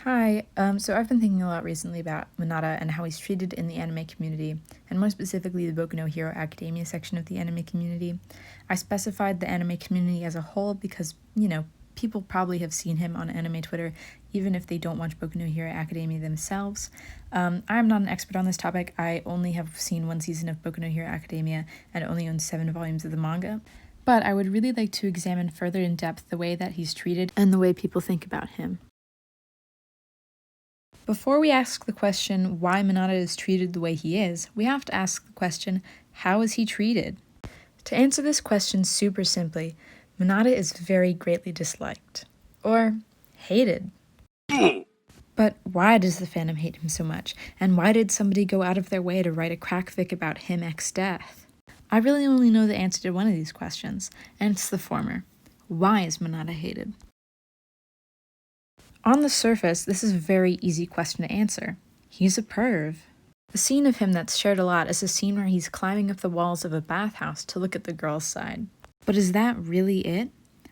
Hi, so I've been thinking a lot recently about Mineta and how he's treated in the anime community, and more specifically the Boku no Hero Academia section of the anime community. I specified the anime community as a whole because, people probably have seen him on anime Twitter, even if they don't watch Boku no Hero Academia themselves. I'm not an expert on this topic. I only have seen one season of Boku no Hero Academia and only own 7 volumes of the manga. But I would really like to examine further in depth the way that he's treated and the way people think about him. Before we ask the question why Mineta is treated the way he is, we have to ask the question, how is he treated? To answer this question super simply, Mineta is very greatly disliked. Or hated. But why does the fandom hate him so much? And why did somebody go out of their way to write a crack fic about him ex-death? I really only know the answer to one of these questions, and it's the former. Why is Mineta hated? On the surface, this is a very easy question to answer. He's a perv. The scene of him that's shared a lot is a scene where he's climbing up the walls of a bathhouse to look at the girls' side. But is that really it?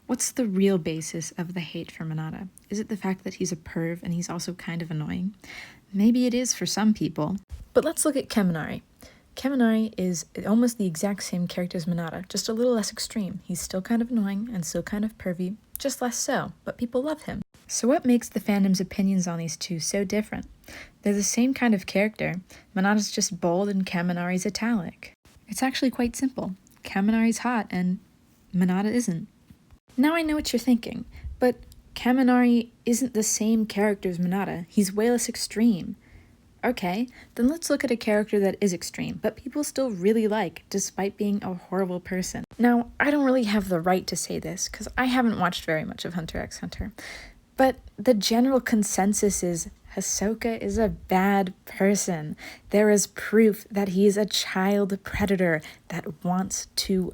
What's the real basis of the hate for Mineta? Is it the fact that he's a perv and he's also kind of annoying? Maybe it is for some people. But let's look at Kaminari. Kaminari is almost the exact same character as Mineta, just a little less extreme. He's still kind of annoying and still kind of pervy, just less so, but people love him. So what makes the fandom's opinions on these two so different? They're the same kind of character. Mineta's just bold and Kaminari's italic. It's actually quite simple. Kaminari's hot and Mineta isn't. Now I know what you're thinking, but Kaminari isn't the same character as Mineta. He's way less extreme. Okay, then let's look at a character that is extreme, but people still really like, despite being a horrible person. Now, I don't really have the right to say this, because I haven't watched very much of Hunter x Hunter, but the general consensus is Hisoka is a bad person. There is proof that he is a child predator that wants to,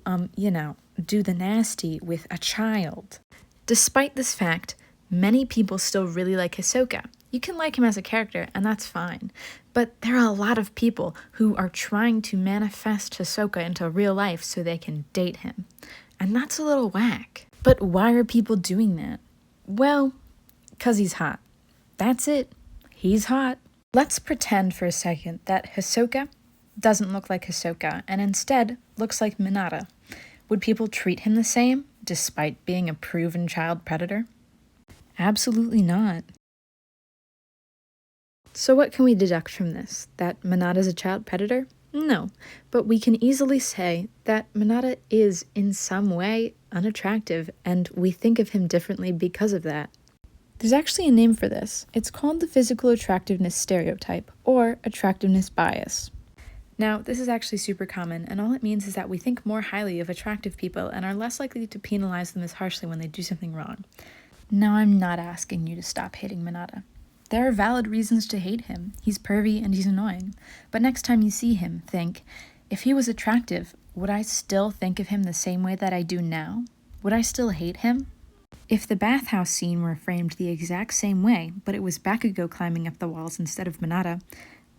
do the nasty with a child. Despite this fact, many people still really like Hisoka. You can like him as a character, and that's fine. But there are a lot of people who are trying to manifest Hisoka into real life so they can date him. And that's a little whack. But why are people doing that? Well, 'cause he's hot. That's it. He's hot. Let's pretend for a second that Hisoka doesn't look like Hisoka, and instead looks like Mineta. Would people treat him the same, despite being a proven child predator? Absolutely not. So what can we deduct from this? That Mineta is a child predator? No, but we can easily say that Mineta is in some way unattractive, and we think of him differently because of that. There's actually a name for this. It's called the physical attractiveness stereotype, or attractiveness bias. Now, this is actually super common, and all it means is that we think more highly of attractive people and are less likely to penalize them as harshly when they do something wrong. Now, I'm not asking you to stop hating Mineta. There are valid reasons to hate him. He's pervy and he's annoying. But next time you see him, think, if he was attractive, would I still think of him the same way that I do now? Would I still hate him? If the bathhouse scene were framed the exact same way, but it was Bakugou climbing up the walls instead of Mineta,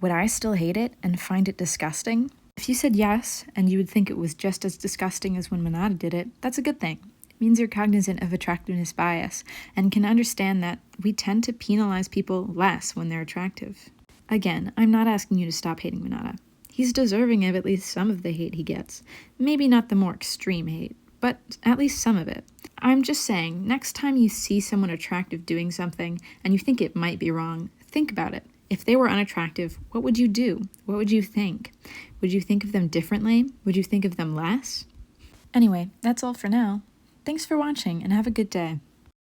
would I still hate it and find it disgusting? If you said yes, and you would think it was just as disgusting as when Mineta did it, that's a good thing. Means you're cognizant of attractiveness bias and can understand that we tend to penalize people less when they're attractive. Again, I'm not asking you to stop hating Mineta. He's deserving of at least some of the hate he gets. Maybe not the more extreme hate, but at least some of it. I'm just saying, next time you see someone attractive doing something and you think it might be wrong, think about it. If they were unattractive, what would you do? What would you think? Would you think of them differently? Would you think of them less? Anyway, that's all for now. Thanks for watching and have a good day.